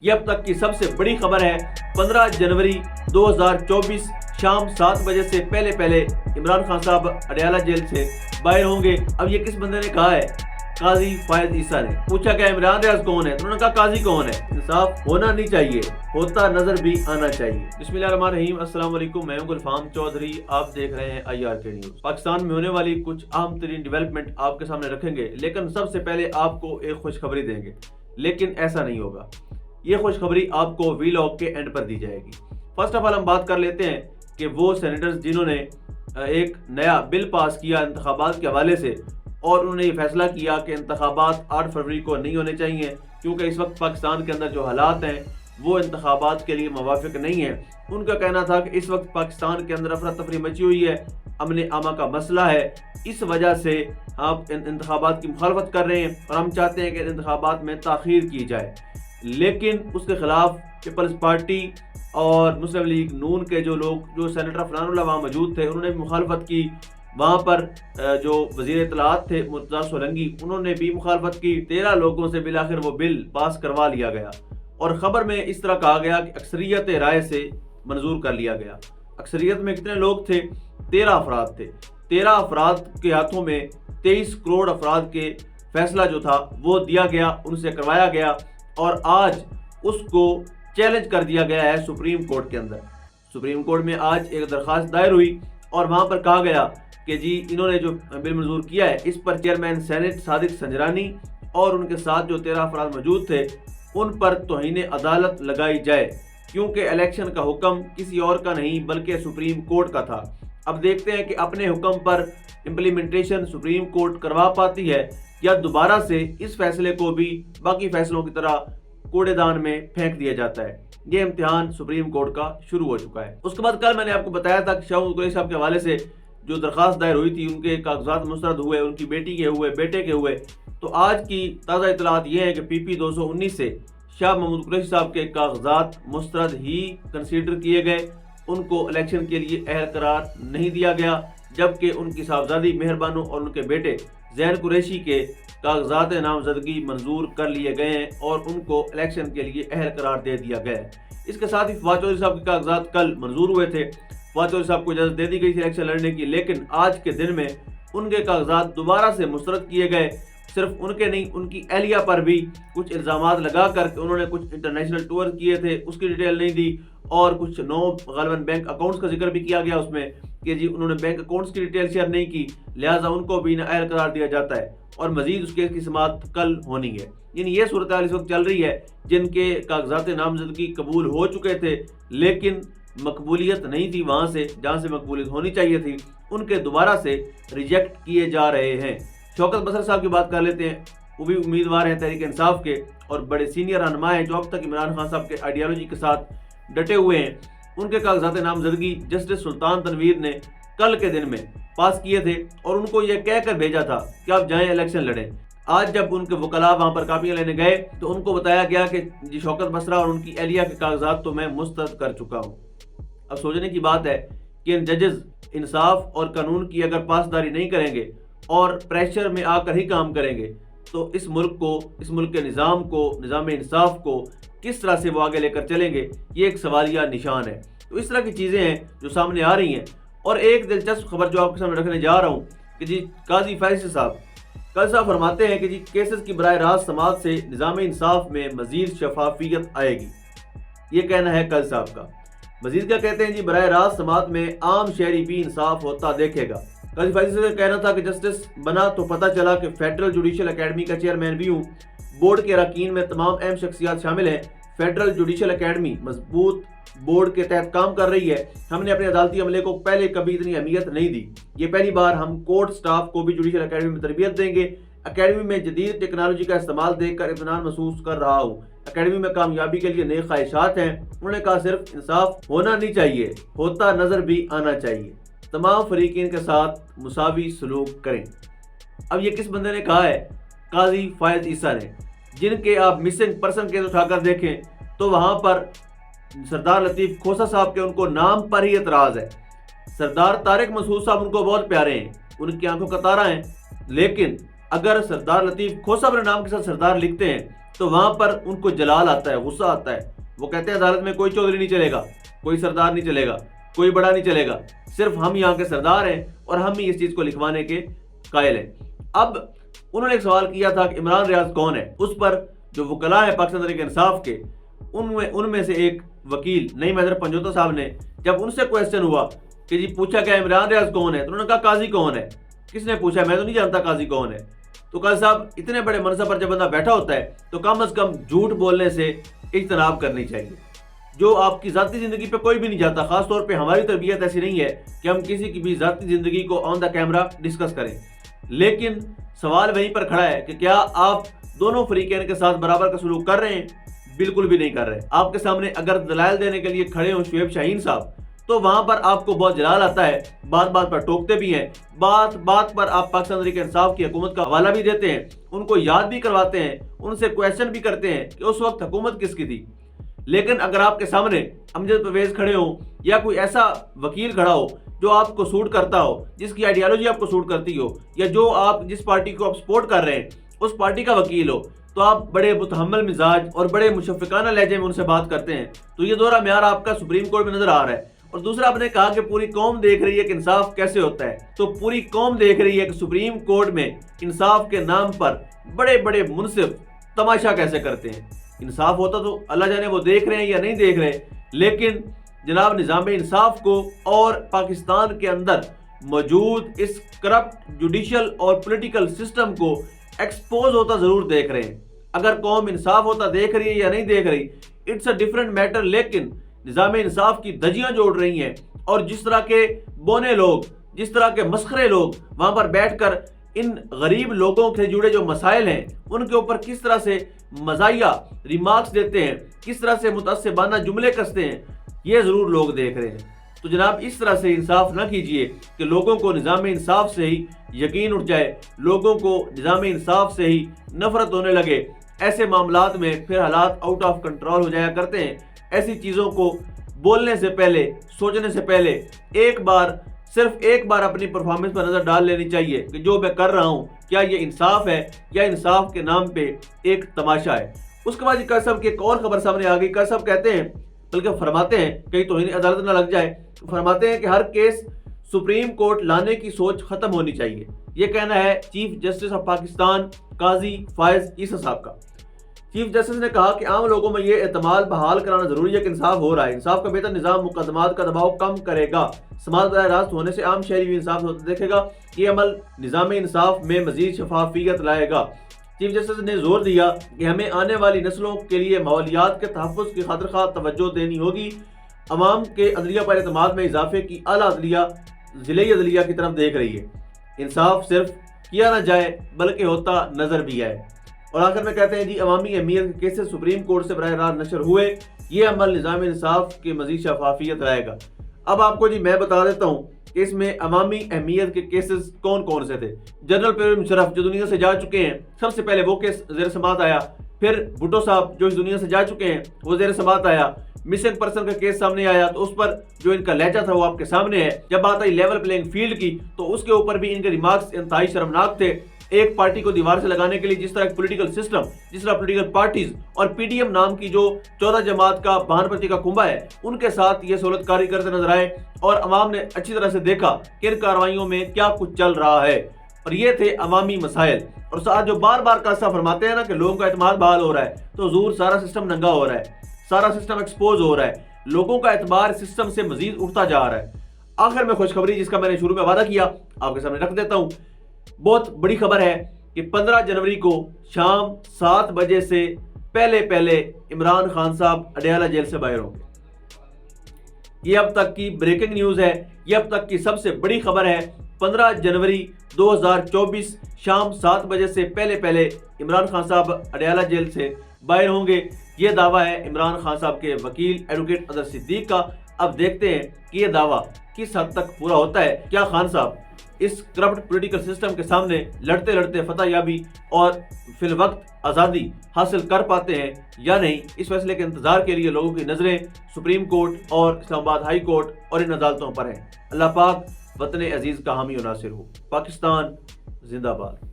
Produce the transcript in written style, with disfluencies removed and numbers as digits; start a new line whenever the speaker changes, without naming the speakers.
یہ اب تک کی سب سے بڑی خبر ہے۔ 15 جنوری 2024 شام 7 بجے سے پہلے عمران خان صاحب اڈیالہ جیل سے باہر ہوں گے۔ اب یہ کس بندے نے کہا ہے؟ قاضی فائز عیسیٰ نے پوچھا کہ عمران ریاض کون ہے؟ انہوں نے کہا قاضی کون ہے؟ انصاف ہونا نہیں چاہیے، ہوتا نظر بھی آنا چاہیے۔ بسم اللہ الرحمن الرحیم، السلام علیکم، میں ہوں گلفام چودھری، آپ دیکھ رہے ہیں IRK نیوز۔ پاکستان میں ہونے والی کچھ اہم ترین ڈیولپمنٹ آپ کے سامنے رکھیں گے، لیکن سب سے پہلے آپ کو ایک خوشخبری دیں گے، لیکن ایسا نہیں ہوگا۔ یہ خوشخبری آپ کو ویلاگ کے اینڈ پر دی جائے گی۔ فرسٹ آف آل ہم بات کر لیتے ہیں کہ وہ سینیٹرز جنہوں نے ایک نیا بل پاس کیا انتخابات کے حوالے سے، اور انہوں نے یہ فیصلہ کیا کہ انتخابات 8 فروری کو نہیں ہونے چاہیے، کیونکہ اس وقت پاکستان کے اندر جو حالات ہیں وہ انتخابات کے لیے موافق نہیں ہیں۔ ان کا کہنا تھا کہ اس وقت پاکستان کے اندر افراتفری مچی ہوئی ہے، امن عامہ کا مسئلہ ہے، اس وجہ سے آپ انتخابات کی مخالفت کر رہے ہیں اور ہم چاہتے ہیں کہ انتخابات میں تاخیر کی جائے۔ لیکن اس کے خلاف پیپلز پارٹی اور مسلم لیگ نون کے جو سینیٹر فنان اللہ وہاں موجود تھے، انہوں نے بھی مخالفت کی۔ وہاں پر جو وزیر اطلاعات تھے مرتضیٰ سولنگی، انہوں نے بھی مخالفت کی۔ 13 لوگوں سے بالآخر وہ بل پاس کروا لیا گیا، اور خبر میں اس طرح کہا گیا کہ اکثریت رائے سے منظور کر لیا گیا۔ اکثریت میں کتنے لوگ تھے؟ 13 افراد تھے۔ 13 افراد کے ہاتھوں میں 23 کروڑ افراد کے فیصلہ جو تھا وہ دیا گیا، ان سے کروایا گیا، اور آج اس کو چیلنج کر دیا گیا ہے سپریم کورٹ کے اندر۔ سپریم کورٹ میں آج ایک درخواست دائر ہوئی، اور وہاں پر کہا گیا کہ جی انہوں نے جو بل منظور کیا ہے اس پر چیئرمین سینٹ صادق سنجرانی اور ان کے ساتھ جو 13 افراد موجود تھے ان پر توہین عدالت لگائی جائے، کیونکہ الیکشن کا حکم کسی اور کا نہیں بلکہ سپریم کورٹ کا تھا۔ اب دیکھتے ہیں کہ اپنے حکم پر امپلیمنٹیشن سپریم کورٹ کروا پاتی ہے یا دوبارہ سے اس فیصلے کو بھی باقی فیصلوں کی طرح کوڑے دان میں پھینک دیا جاتا ہے۔ یہ امتحان سپریم کورٹ کا شروع ہو چکا ہے۔ اس کے بعد کل میں نے آپ کو بتایا تھا کہ شاہ محمود قریشی صاحب کے حوالے سے جو درخواست دائر ہوئی تھی، ان کے کاغذات مسترد ہوئے، ان کی بیٹی کے ہوئے، بیٹے کے ہوئے۔ تو آج کی تازہ اطلاعات یہ ہیں کہ PP 219 سے شاہ محمود قریشی صاحب کے کاغذات مسترد ہی کنسیڈر کیے گئے، ان کو الیکشن کے لیے اہل قرار نہیں دیا گیا، جبکہ ان کی صاحبزادی مہر بانو اور ان کے بیٹے زین قریشی کے کاغذات نامزدگی منظور کر لیے گئے ہیں اور ان کو الیکشن کے لیے اہل قرار دے دیا گیا ہے۔ اس کے ساتھ ہی فواد چودھری صاحب کے کاغذات کل منظور ہوئے تھے۔ فواد چودھری صاحب کو اجازت دے دی گئی تھی الیکشن لڑنے کی، لیکن آج کے دن میں ان کے کاغذات دوبارہ سے مسترد کیے گئے۔ صرف ان کے نہیں، ان کی اہلیہ پر بھی کچھ الزامات لگا کر کہ انہوں نے کچھ انٹرنیشنل ٹور کیے تھے، اس کی ڈیٹیل نہیں دی، اور کچھ غالباً بینک اکاؤنٹس کا ذکر بھی کیا گیا اس میں کہ جی انہوں نے بینک اکاؤنٹس کی ڈیٹیل شیئر نہیں کی، لہٰذا ان کو بھی نااہل قرار دیا جاتا ہے، اور مزید اس کیس کی سماعت کل ہونی ہے۔ یعنی یہ صورتحال اس وقت چل رہی ہے، جن کے کاغذات نامزدگی قبول ہو چکے تھے لیکن مقبولیت نہیں تھی وہاں سے جہاں سے مقبولیت ہونی چاہیے تھی، ان کے دوبارہ سے ریجیکٹ کیے جا رہے ہیں۔ شوکت بصر صاحب کی بات کر لیتے ہیں، وہ بھی امیدوار ہیں تحریک انصاف کے اور بڑے سینئر رہنما ہیں جو اب تک عمران خان صاحب کے آئیڈیالوجی کے ساتھ ڈٹے ہوئے ہیں۔ ان کے کاغذات نامزدگی جسٹس سلطان تنویر نے کل کے دن میں پاس کیے تھے، اور ان کو یہ کہہ کر بھیجا تھا کہ آپ جائیں الیکشن لڑیں۔ آج جب ان کے وکلاء وہاں پر کاپیاں لینے گئے تو ان کو بتایا گیا کہ جی شوکت بصرہ اور ان کی اہلیہ کے کاغذات تو میں مسترد کر چکا ہوں۔ اب سوچنے کی بات ہے کہ ان ججز انصاف اور قانون کی اگر پاسداری نہیں کریں گے اور پریشر میں آ کر ہی کام کریں گے تو اس ملک کے نظام انصاف کو کس طرح سے وہ آگے لے کر چلیں گے، یہ ایک سوالیہ نشان ہے۔ تو اس طرح کی چیزیں ہیں جو سامنے آ رہی ہیں، اور ایک دلچسپ خبر جو آپ کے سامنے رکھنے جا رہا ہوں کہ جی قاضی فیض صاحب کل صاحب فرماتے ہیں کہ جی کیسز کی براہ راست سماعت سے نظام انصاف میں مزید شفافیت آئے گی۔ یہ کہنا ہے قاضی صاحب کا۔ مزید کیا کہتے ہیں؟ جی براہ راست سماعت میں عام شہری بھی انصاف ہوتا دیکھے گا۔ قاضی فیض صاحب کا کہنا تھا کہ جسٹس بنا تو پتہ چلا کہ فیڈرل جوڈیشل اکیڈمی کا چیئرمین بھی ہوں، بورڈ کے اراکین میں تمام اہم شخصیات شامل ہیں، فیڈرل جوڈیشل اکیڈمی مضبوط بورڈ کے تحت کام کر رہی ہے، ہم نے اپنے عدالتی عملے کو پہلے کبھی اتنی اہمیت نہیں دی، یہ پہلی بار ہم کورٹ سٹاف کو بھی جوڈیشل اکیڈمی میں تربیت دیں گے، اکیڈمی میں جدید ٹیکنالوجی کا استعمال دیکھ کر اطمینان محسوس کر رہا ہوں، اکیڈمی میں کامیابی کے لیے نئے خواہشات ہیں۔ انہوں نے کہا صرف انصاف ہونا نہیں چاہیے، ہوتا نظر بھی آنا چاہیے، تمام فریقین کے ساتھ مساوی سلوک کریں۔ اب یہ کس بندے نے کہا ہے؟ قاضی فائز عیسیٰ نے، جن کے آپ مسنگ پرسن کیس اٹھا کر دیکھیں تو وہاں پر سردار لطیف کھوسہ صاحب کے ان کو نام پر ہی اعتراض ہے۔ سردار طارق مسعود صاحب ان کو بہت پیارے ہیں، ان کی آنکھوں کا تارا ہیں، لیکن اگر سردار لطیف کھوسہ اپنے نام کے ساتھ سردار لکھتے ہیں تو وہاں پر ان کو جلال آتا ہے, غصہ آتا ہے. وہ کہتے ہیں عدالت میں کوئی چودھری نہیں چلے گا, کوئی سردار نہیں چلے گا, کوئی بڑا نہیں چلے گا, صرف ہم یہاں کے سردار ہیں اور ہم ہی اس چیز کو لکھوانے کے قائل ہیں. اب انہوں نے ایک سوال کیا تھا کہ عمران ریاض کون ہے. اس پر جو وکلاء ہیں پاکستان تحریک انصاف کے, ان میں سے ایک وکیل نعیم حیدر پنجوتا صاحب نے جب ان سے کویسچن ہوا کہ جی پوچھا کہ عمران ریاض کون ہے, تو انہوں نے کہا قاضی کون ہے. کس نے پوچھا؟ میں تو نہیں جانتا قاضی کون ہے. تو قاضی صاحب اتنے بڑے منصب پر جب بندہ بیٹھا ہوتا ہے تو کم از کم جھوٹ بولنے سے اجتناب کرنی چاہیے. جو آپ کی ذاتی زندگی پہ کوئی بھی نہیں جاتا, خاص طور پہ ہماری تربیت ایسی نہیں ہے کہ ہم کسی کی بھی ذاتی زندگی کو آن دا کیمرہ ڈسکس کریں. لیکن سوال وہیں پر کھڑا ہے کہ کیا آپ دونوں فریقین کے ساتھ برابر کا سلوک کر رہے ہیں؟ بالکل بھی نہیں کر رہے. آپ کے سامنے اگر دلائل دینے کے لیے کھڑے ہوں شعیب شاہین صاحب, تو وہاں پر آپ کو بہت جلال آتا ہے, بات بات پر ٹوکتے بھی ہیں, بات بات پر آپ پاکستان تحریک انصاف کی حکومت کا حوالہ بھی دیتے ہیں, ان کو یاد بھی کرواتے ہیں, ان سے کویسچن بھی کرتے ہیں کہ اس وقت حکومت کس کی تھی. لیکن اگر آپ کے سامنے امجد پرویز کھڑے ہوں یا کوئی ایسا وکیل کھڑا ہو جو آپ کو سوٹ کرتا ہو, جس کی آئیڈیالوجی آپ کو سوٹ کرتی ہو, یا جو آپ جس پارٹی کو آپ سپورٹ کر رہے ہیں اس پارٹی کا وکیل ہو, تو آپ بڑے متحمل مزاج اور بڑے مشفقانہ لہجے میں ان سے بات کرتے ہیں. تو یہ دوہرا معیار آپ کا سپریم کورٹ میں نظر آ رہا ہے. اور دوسرا, آپ نے کہا کہ پوری قوم دیکھ رہی ہے کہ انصاف کیسے ہوتا ہے. تو پوری قوم دیکھ رہی ہے کہ سپریم کورٹ میں انصاف کے نام پر بڑے بڑے منصف تماشا کیسے کرتے ہیں. انصاف ہوتا تو اللہ جانے وہ دیکھ رہے ہیں یا نہیں دیکھ رہے, لیکن جناب نظام انصاف کو اور پاکستان کے اندر موجود اس کرپٹ جوڈیشل اور پولیٹیکل سسٹم کو ایکسپوز ہوتا ضرور دیکھ رہے ہیں. اگر قوم انصاف ہوتا دیکھ رہی ہے یا نہیں دیکھ رہی, اٹس اے ڈیفرنٹ میٹر. لیکن نظام انصاف کی دھجیاں جوڑ رہی ہیں, اور جس طرح کے بونے لوگ, جس طرح کے مسخرے لوگ وہاں پر بیٹھ کر ان غریب لوگوں سے جڑے جو مسائل ہیں ان کے اوپر کس طرح سے مزاحیہ ریمارکس دیتے ہیں, کس طرح سے متعصبانہ جملے کستے ہیں, یہ ضرور لوگ دیکھ رہے ہیں. تو جناب اس طرح سے انصاف نہ کیجئے کہ لوگوں کو نظام انصاف سے ہی یقین اٹھ جائے, لوگوں کو نظام انصاف سے ہی نفرت ہونے لگے. ایسے معاملات میں پھر حالات آؤٹ آف کنٹرول ہو جایا کرتے ہیں. ایسی چیزوں کو بولنے سے پہلے, سوچنے سے پہلے صرف ایک بار اپنی پرفارمنس پر نظر ڈال لینی چاہیے کہ جو میں کر رہا ہوں کیا یہ انصاف ہے یا انصاف کے نام پہ ایک تماشا ہے. اس کے بعد قاضی صاحب کی ایک اور خبر سامنے آ گئی. قاضی صاحب کہتے ہیں, بلکہ فرماتے ہیں, کہیں توہین عدالت نہ لگ جائے, فرماتے ہیں کہ ہر کیس سپریم کورٹ لانے کی سوچ ختم ہونی چاہیے. یہ کہنا ہے چیف جسٹس آف پاکستان قاضی فائز عیسیٰ صاحب کا. چیف جسٹس نے کہا کہ عام لوگوں میں یہ اعتماد بحال کرانا ضروری ہے کہ انصاف ہو رہا ہے. انصاف کا بہتر نظام مقدمات کا دباؤ کم کرے گا. سماعت براہ راست ہونے سے عام شہری بھی انصاف ہوتے دیکھے گا. یہ عمل نظام انصاف میں مزید شفافیت لائے گا. چیف جسٹس نے زور دیا کہ ہمیں آنے والی نسلوں کے لیے ماحولیات کے تحفظ کی خاطر خواہ توجہ دینی ہوگی. عوام کے عدلیہ پر اعتماد میں اضافے کی اعلیٰ عدلیہ ضلعی عدلیہ کی طرف دیکھ رہی ہے. انصاف صرف کیا نہ جائے بلکہ ہوتا نظر بھی آئے. اور آخر میں کہتے ہیں جی عوامی اہمیت کے کیسز سپریم کورٹ سے براہ راست نشر ہوئے, یہ عمل نظام انصاف کی مزید شفافیت لائے گا. اب آپ کو جی میں بتا دیتا ہوں کہ اس میں عوامی اہمیت کے کیسز کون کون سے تھے. جنرل پرویز مشرف جو دنیا سے جا چکے ہیں, سب سے پہلے وہ کیس زیر سماعت آیا. پھر بھٹو صاحب جو اس دنیا سے جا چکے ہیں وہ زیر سماعت آیا. مسنگ پرسن کا کیس سامنے آیا تو اس پر جو ان کا لہجہ تھا وہ آپ کے سامنے ہے. جب بات آئی لیول پلینگ فیلڈ کی تو اس کے اوپر بھی ان کے ریمارکس انتہائی شرمناک تھے. ایک پارٹی کو دیوار سے لگانے کے لیے جس طرح ایک پولیٹیکل سسٹم, جس طرح پولیٹیکل پارٹیز اور پی ڈی ایم نام کی جو 14 جماعت کا بہان پرتی کا کنبہ ہے, ان کے ساتھ یہ سہولت کاری کرتے نظر آئے. اور عوام نے اچھی طرح سے دیکھا کہ ان کارروائیوں میں کیا کچھ چل رہا ہے. اور یہ تھے عوامی مسائل. اور ساتھ جو بار بار کا فرماتے ہیں نا کہ لوگوں کا اعتماد بحال ہو رہا ہے, تو حضور سارا سسٹم ننگا ہو رہا ہے, سارا سسٹم ایکسپوز ہو رہا ہے, لوگوں کا اعتبار سسٹم سے مزید اٹھتا جا رہا ہے. آخر میں خوشخبری جس کا میں نے شروع میں وعدہ کیا آپ کے سامنے رکھ دیتا ہوں. بہت بڑی خبر ہے کہ 15 جنوری کو شام 7 بجے سے پہلے عمران خان صاحب اڈیالہ جیل سے باہر ہوں گے. یہ اب تک کی بریکنگ نیوز ہے, یہ اب تک کی سب سے بڑی خبر ہے. 15 جنوری 2024 شام 7 بجے سے پہلے عمران خان صاحب اڈیالہ جیل سے باہر ہوں گے. یہ دعویٰ ہے عمران خان صاحب کے وکیل ایڈوکیٹ اظہر صدیق کا. اب دیکھتے ہیں کہ یہ دعویٰ کس حد تک پورا ہوتا ہے. کیا خان صاحب اس کرپٹ پولیٹیکل سسٹم کے سامنے لڑتے فتح یابی اور فی الوقت آزادی حاصل کر پاتے ہیں یا نہیں. اس فیصلے کے انتظار کے لیے لوگوں کی نظریں سپریم کورٹ اور اسلام آباد ہائی کورٹ اور ان عدالتوں پر ہیں. اللہ پاک وطن عزیز کا حامی و ناصر ہو. پاکستان زندہ باد.